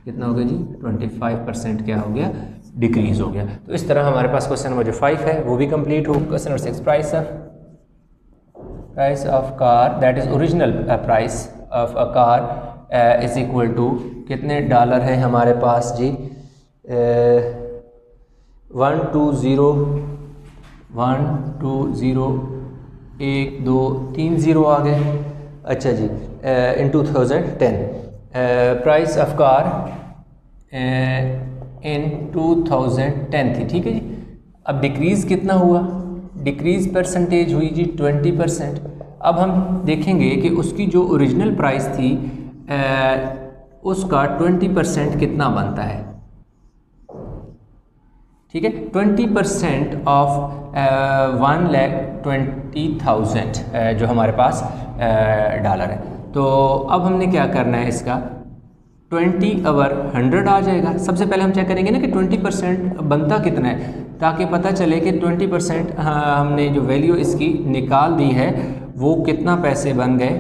कितना हो गया जी 25% क्या हो गया डिक्रीज़ हो गया। तो इस तरह हमारे पास क्वेश्चन नंबर जो 5 है वो भी कंप्लीट हो। Question number 6 price of car that is original price of a car is equal to कितने डॉलर है हमारे पास जी 120 1 2 3 0 आ गए। अच्छा जी इन 2010 प्राइस ऑफ कार इन 2010 थी, ठीक है जी। अब डिक्रीज़ कितना हुआ, डिक्रीज़ परसेंटेज हुई जी 20%। अब हम देखेंगे कि उसकी जो ओरिजिनल प्राइस थी उसका 20% कितना बनता है, ठीक है। 20% ऑफ 1,20,000 जो हमारे पास डॉलर है। तो अब हमने क्या करना है इसका 20 ओवर 100 आ जाएगा। सबसे पहले हम चेक करेंगे ना कि 20% बनता कितना है, ताकि पता चले कि 20% हमने जो वैल्यू इसकी निकाल दी है वो कितना पैसे बन गए।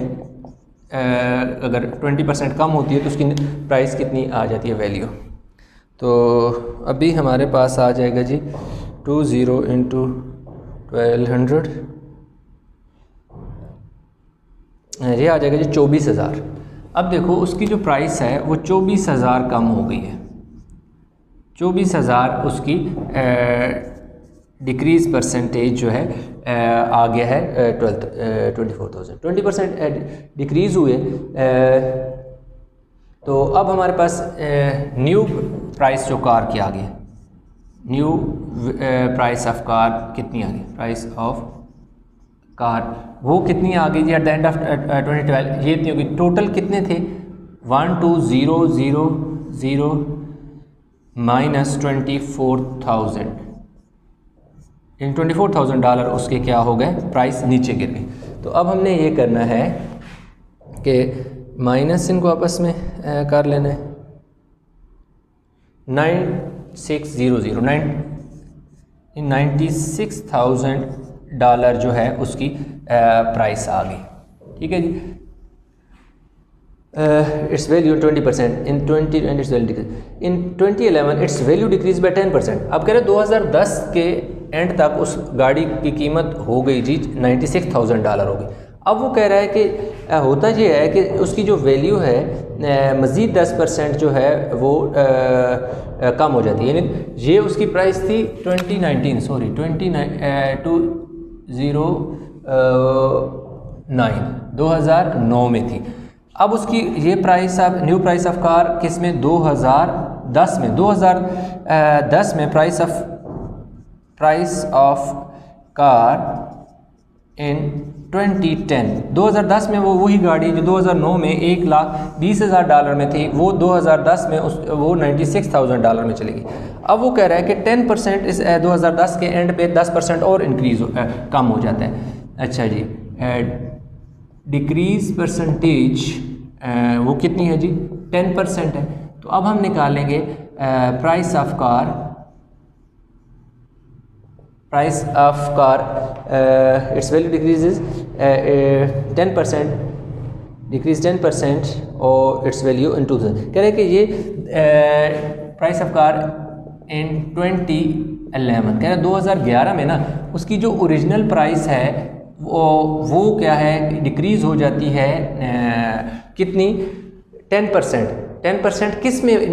अगर 20% कम होती है तो उसकी प्राइस कितनी आ जाती है वैल्यू। तो अभी हमारे पास आ जाएगा जी 20 इंटू 1200 ये आ जाएगा जी 24,000। अब देखो उसकी जो प्राइस है वो 24,000 कम हो गई है। 24,000 उसकी डिक्रीज़ परसेंटेज जो है आ गया है 24,000। 20% डिक्रीज़ हुए। तो अब हमारे पास न्यू प्राइस जो कार की आ गई, न्यू प्राइस ऑफ कार कितनी आ गई, प्राइस ऑफ कार वो कितनी आ गई जी एट द एंड ऑफ 2012 ये इतनी होगी। टोटल कितने थे 12,000 माइनस 24,000 इन 24,000 डॉलर उसके क्या हो गए प्राइस नीचे गिर गई। तो अब हमने ये करना है कि माइनस इनको आपस में कर लेना है 96,000 डॉलर जो है उसकी प्राइस आ गई, ठीक है जी। Its value 20% in 2011 its value decrease by 10%। अब कह रहे 2010 के एंड तक उस गाड़ी की कीमत हो गई जी 96,000 डॉलर हो गई। अब वो कह रहा है कि होता ये है कि उसकी जो वैल्यू है मज़ीद 10% जो है वो कम हो जाती है। यानी ये उसकी प्राइस थी 2009 में थी। अब उसकी ये प्राइस अब न्यू प्राइस ऑफ कार किस में 2010 में प्राइस ऑफ कार इन 2010 में वो वही गाड़ी जो 2009 में 1,20,000 डॉलर में थी वो 2010 में वो 96,000 डॉलर में चलेगी। अब वो कह रहा है कि 10% इस 2010 के एंड पे 10% और इंक्रीज कम हो जाता है। अच्छा जी डिक्रीज परसेंटेज वो कितनी है जी 10% है। तो अब हम निकालेंगे price of car it's value decreases 10% और इट्स वैल्यू इन 2000। कह रहे हैं कि ये प्राइस ऑफ कार इन 2011 कह रहे 2011 में ना उसकी जो ओरिजिनल प्राइस है वो क्या है डिक्रीज़ हो जाती है कितनी 10% किस में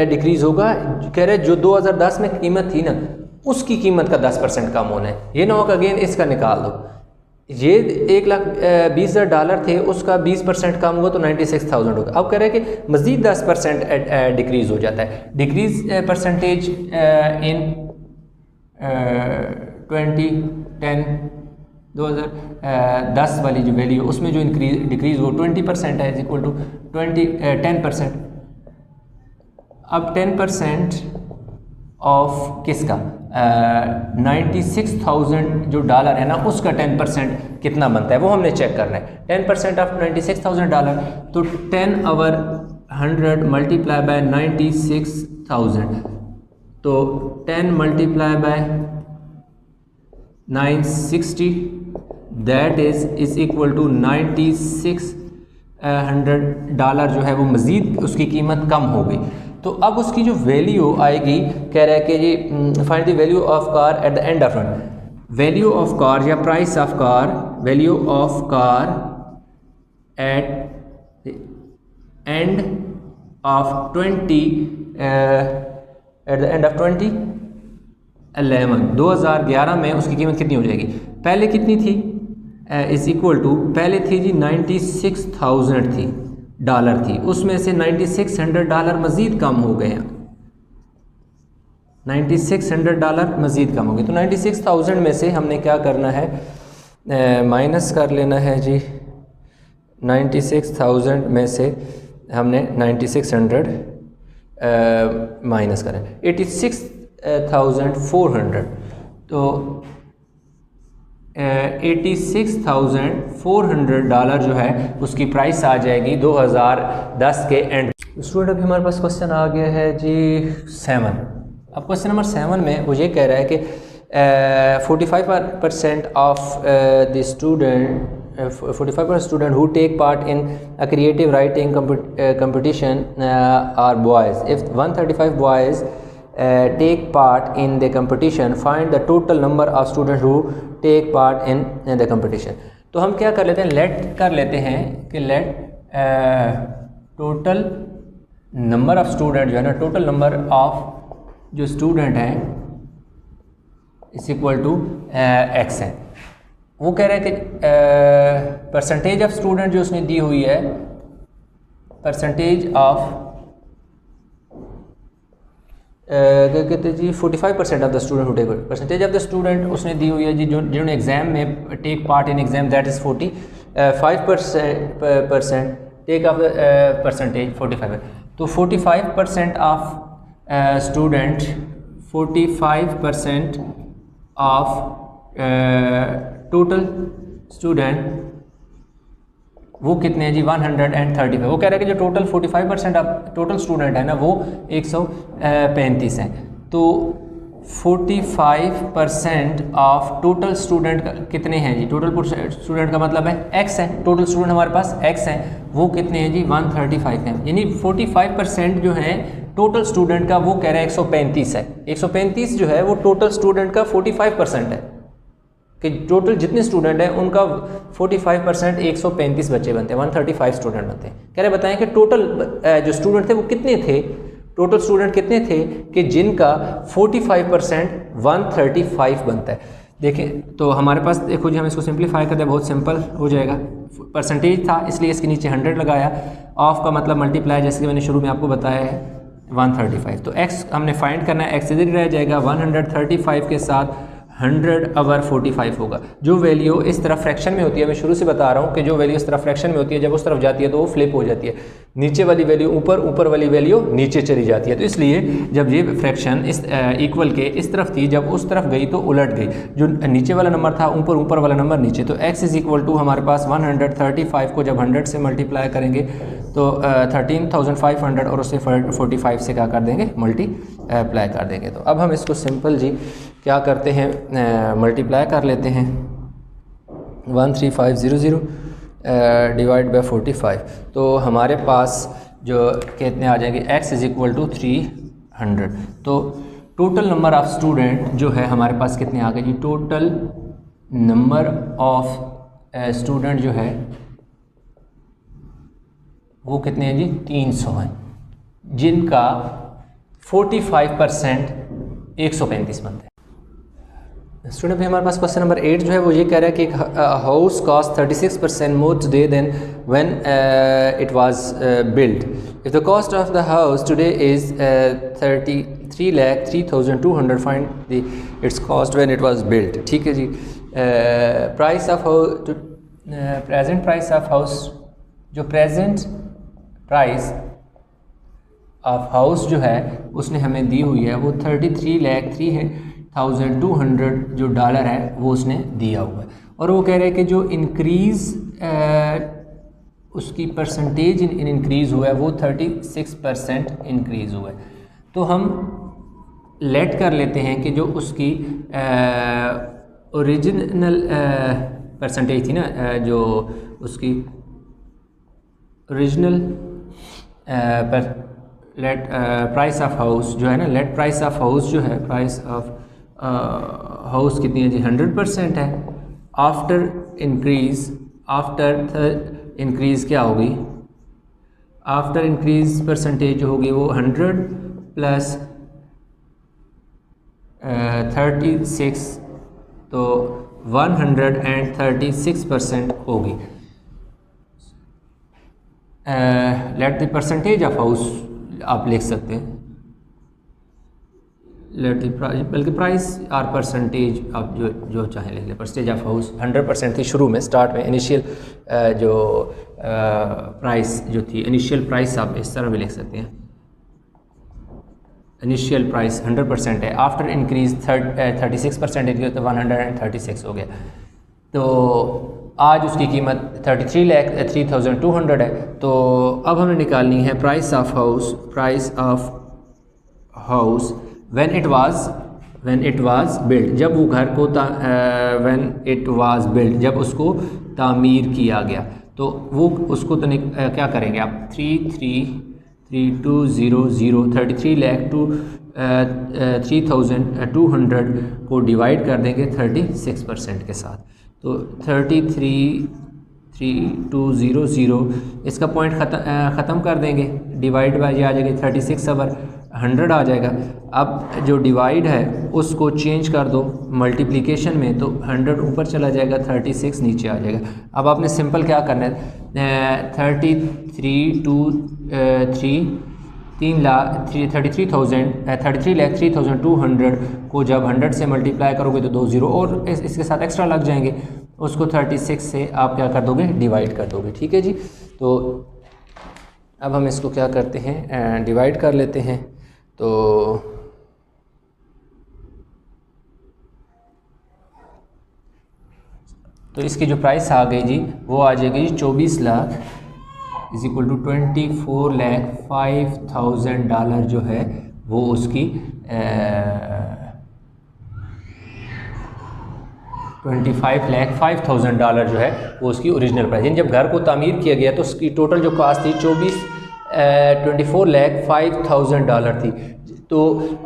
डिक्रीज़ होगा। कह रहे जो 2010 में कीमत थी ना उसकी कीमत का 10% कम होना है। ये ना हो कि अगेन इसका निकाल दो, ये 1,20,000 डॉलर थे उसका 20% कम हुआ तो 96,000 होगा। अब कह रहे हैं कि मज़ीद 10% डिक्रीज़ हो जाता है। डिक्रीज़ परसेंटेज इन 2010 2010 वाली जो वैल्यू उसमें जो डिक्रीज वो 20% है, इज इक्वल टू 10%। अब 10% ऑफ किसका 96,000 जो डॉलर है ना उसका 10% कितना बनता है वो हमने चेक करना है। 10% ऑफ 96,000 डॉलर, तो 10 ओवर 100 मल्टीप्लाई बाय 96,000, तो 10 multiply by 960 that is equal to 9600 dollar जो है वो मज़ीद उसकी कीमत कम हो गई। तो अब उसकी जो वैल्यू आएगी, कह रहा है कि जी find the value of car at the end of run. Value of car या price of car, value of car at the end of 2011 में उसकी कीमत कितनी हो जाएगी। पहले कितनी थी, इज इक्वल टू, पहले थी जी 96,000 थी डॉलर थी, उसमें से 9600 डॉलर मज़ीद कम हो गए हैं, 9600 डॉलर मज़ीद कम हो गए। तो 96,000 में से हमने क्या करना है, माइनस कर लेना है जी। 96,000 में से हमने 9600 माइनस करें 86,400, तो 86,400 डॉलर जो है उसकी प्राइस आ जाएगी 2010 के एंड। स्टूडेंट अभी हमारे पास क्वेश्चन आ गया है जी 7। अब क्वेश्चन नंबर 7 में वो ये कह रहा है कि 45% of the student 45% student who take part in a creative writing competition are boys. If 135 boys take part in the competition, find the total number of students who take part in the competition। तो हम क्या कर लेते हैं, late कर लेते हैं कि let total number of student जो है ना, टोटल नंबर ऑफ जो स्टूडेंट हैं इज इक्वल टू एक्स है। वो कह रहे हैं कि परसेंटेज ऑफ स्टूडेंट जो उसने दी हुई है, परसेंटेज ऑफ क्या कहते हैं जी 45% of the student who take, percentage of the student उसने दी हुई है जी जो जिन्होंने एग्जाम में take part in exam, that is 45% take of the percentage 45 है। तो 45% ऑफ स्टूडेंट 45% ऑफ टोटल स्टूडेंट वो कितने हैं जी 135। वो कह रहे हैं कि जो टोटल 45% ऑफ टोटल स्टूडेंट है ना वो 135 हैं। तो 45% ऑफ टोटल स्टूडेंट कितने हैं जी, टोटल स्टूडेंट का मतलब है x है, टोटल स्टूडेंट हमारे पास x हैं, वो कितने हैं जी 135 हैं। यानी 45% जो है टोटल स्टूडेंट का वो कह रहे हैं 135 है। 135 जो है वो टोटल स्टूडेंट का 45% है, कि टोटल जितने स्टूडेंट हैं उनका 45% 135 बच्चे बनते हैं, 135 स्टूडेंट बनते हैं। कह रहे बताएं कि टोटल जो स्टूडेंट थे वो कितने थे, टोटल स्टूडेंट कितने थे कि जिनका 45% 135 बनता है। देखें तो हमारे पास देखो जी, हम इसको सिंप्लीफाई करते हैं, बहुत सिंपल हो जाएगा। परसेंटेज था इसलिए इसके नीचे 100 लगाया, ऑफ का मतलब मल्टीप्लाई, जैसे कि मैंने शुरू में आपको बताया है 135। तो x हमने फाइंड करना है, x इधर रह जाएगा, 135 के साथ 100 ओवर 45 होगा। जो वैल्यू इस तरफ फ्रैक्शन में होती है, मैं शुरू से बता रहा हूँ कि जो वैल्यू इस तरफ फ्रैक्शन में होती है जब उस तरफ जाती है तो वो फ्लिप हो जाती है, नीचे वाली वैल्यू ऊपर, ऊपर वाली वैल्यू नीचे चली जाती है। तो इसलिए जब ये फ्रैक्शन इस इक्वल के इस तरफ थी, जब उस तरफ गई तो उलट गई, जो नीचे वाला नंबर था ऊपर, ऊपर वाला नंबर नीचे। तो x इज इक्वल टू हमारे पास 135 को जब 100 से मल्टीप्लाई करेंगे तो 13,500 और उससे 45 से क्या कर देंगे, मल्टीप्लाई कर देंगे। तो अब हम इसको सिंपल जी क्या करते हैं, मल्टीप्लाई कर लेते हैं 13500 डिवाइड बाय 45। तो हमारे पास जो कितने आ जाएंगे, x इज इक्वल टू 300। तो टोटल नंबर ऑफ स्टूडेंट जो है हमारे पास कितने आ गए जी, टोटल नंबर ऑफ स्टूडेंट जो है वो कितने हैं जी 300 हैं, जिनका 45% 135 बनते हैं। स्टूडेंट भी हमारे पास क्वेश्चन नंबर 8 जो है वो ये कह रहा है कि house cost 36% more today than when it was built. If the cost of the house today is 33,03,200 find the its cost when it was built. ठीक है जी, price of present price of house, जो present price of house जो है उसने हमें दी हुई है वो 33,03,200 जो डॉलर है वो उसने दिया हुआ है। और वो कह रहे हैं कि जो इंक्रीज़ उसकी परसेंटेज इन इंक्रीज़ हुआ है वो 36% इंक्रीज़ हुआ है। तो हम लेट कर लेते हैं कि जो उसकी ओरिजिनल परसेंटेज थी ना, जो उसकी ओरिजिनल पर लेट प्राइस ऑफ हाउस जो है ना, लेट प्राइस ऑफ हाउस जो है, प्राइस ऑफ हाउस कितनी है जी, 100% है। आफ्टर इंक्रीज़, आफ्टर इंक्रीज़ क्या होगी, आफ्टर इंक्रीज़ परसेंटेज जो होगी वो 100 प्लस 36, तो 136% होगी। Let the percentage of house आप लिख सकते हैं, लेट द प्राइस, बल्कि प्राइस और परसेंटेज आप जो चाहें लिख लें। परसेंटेज ऑफ हाउस 100% थी शुरू में, स्टार्ट में इनिशियल जो प्राइस जो थी, इनिशियल प्राइस आप इस तरह भी लिख सकते हैं, इनिशियल प्राइस 100% है। आफ्टर इंक्रीज 36% इंक्रीज तो 136 हो गया। तो आज उसकी कीमत 33,03,200 है। तो अब हमें निकालनी है price of house, price of house when it was build, जब वो घर को व्हेन इट वाज बिल्ड, जब उसको तामीर किया गया। तो वो उसको तो क्या करेंगे आप, 33,200 को डिवाइड कर देंगे 36% के साथ। तो 33,200 इसका पॉइंट ख़त्म कर देंगे, डिवाइड बाय ये आ जाएगी 36 ओवर 100 आ जाएगा। अब जो डिवाइड है उसको चेंज कर दो मल्टीप्लिकेशन में, तो 100 ऊपर चला जाएगा, 36 नीचे आ जाएगा। अब आपने सिंपल क्या करना है, 33,0200 को जब 100 से मल्टीप्लाई करोगे तो 2 ज़ीरो और इसके साथ एक्स्ट्रा लग जाएंगे, उसको 36 से आप क्या कर दोगे, डिवाइड कर दोगे। ठीक है जी। तो अब हम इसको क्या करते हैं, डिवाइड कर लेते हैं। तो इसकी जो प्राइस आ गई जी वो आ जाएगी 24 lakh is equal to 24,05,000 dollar जो है वो उसकी 25,05,000 डॉलर जो है वो उसकी ओरिजिनल प्राइस। यानी जब घर को तामीर किया गया तो उसकी टोटल जो कास्ट थी 24,05,000 डॉलर थी। तो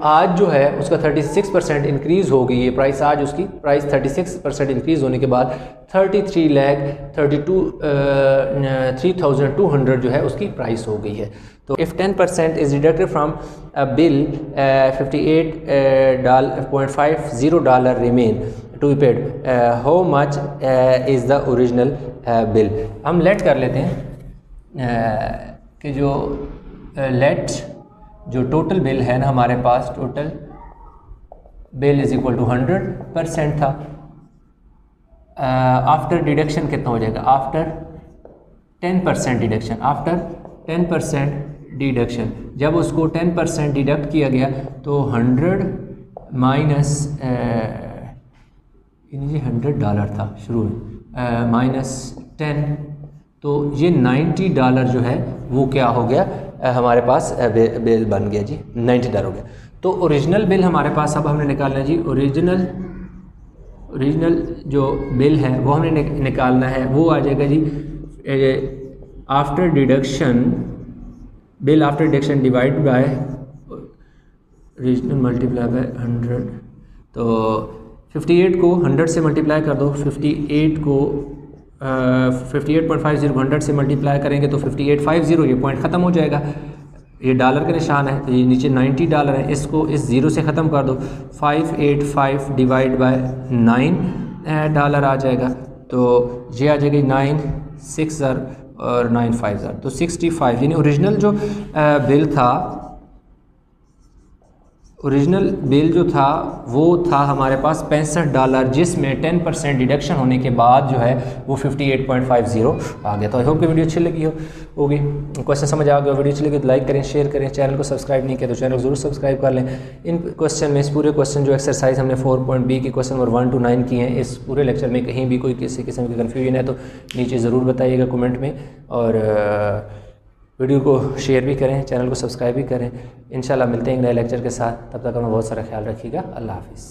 आज जो है उसका 36% इंक्रीज़ हो गई है प्राइस। आज उसकी प्राइस 36% इंक्रीज़ होने के बाद 33,32,200 जो है उसकी प्राइस हो गई है। तो if 10% is deducted from a bill, 58.50 dollar remain to be paid, how much is the original bill. हम लेट कर लेते हैं कि जो लेट जो टोटल बिल है ना हमारे पास, total bill is equal to 100% था। आफ्टर डिडक्शन कितना हो जाएगा, आफ्टर 10% डिडक्शन, आफ्टर 10% डिडक्शन जब उसको 10% डिडक्ट किया गया तो 100 माइनस 100 डॉलर था शुरू में, माइनस 10, तो ये 90 डॉलर जो है वो क्या हो गया, हमारे पास बिल बन गया जी, 90 डॉलर हो गया। तो ओरिजिनल बिल हमारे पास अब हमने निकालना है जी, ओरिजिनल जो बिल है वो हमने निकालना है। वो आ जाएगा जी after deduction, bill after deduction divide by original multiply by 100। तो 58 को 100 से मल्टीप्लाई कर दो, 58 को 58.50 को 100 से मल्टीप्लाई करेंगे तो 5850, ये पॉइंट ख़त्म हो जाएगा। ये डॉलर का निशान है तो ये नीचे 90 डॉलर है, इसको इस ज़ीरो से ख़त्म कर दो, 585 डिवाइड बाय 9 डॉलर आ जाएगा। तो ये आ जाएगी 960 और 950, तो 65। यानी ओरिजिनल जो बिल था, ओरिजिनल बिल जो था वो था हमारे पास $65, जिसमें 10% डिडक्शन होने के बाद जो है वो 58.50 आ गया। तो आई होप कि वीडियो अच्छी लगी होगी, क्वेश्चन समझ आ गया। वीडियो अच्छी लगी तो लाइक करें, शेयर करें, चैनल को सब्सक्राइब नहीं किया तो चैनल को जरूर सब्सक्राइब कर लें। इन क्वेश्चन में, इस पूरे क्वेश्चन जो एक्सरसाइज हमने 4.B की क्वेश्चन नंबर 1 to 9 किए हैं, इस पूरे लेक्चर में कहीं भी कोई किसी किस्म की कन्फ्यूजन है तो नीचे ज़रूर बताइएगा कमेंट में, और वीडियो को शेयर भी करें, चैनल को सब्सक्राइब भी करें। इंशाल्लाह मिलते हैं एक नए लेक्चर के साथ, तब तक हमें बहुत सारा ख्याल रखिएगा। अल्लाह हाफिज़।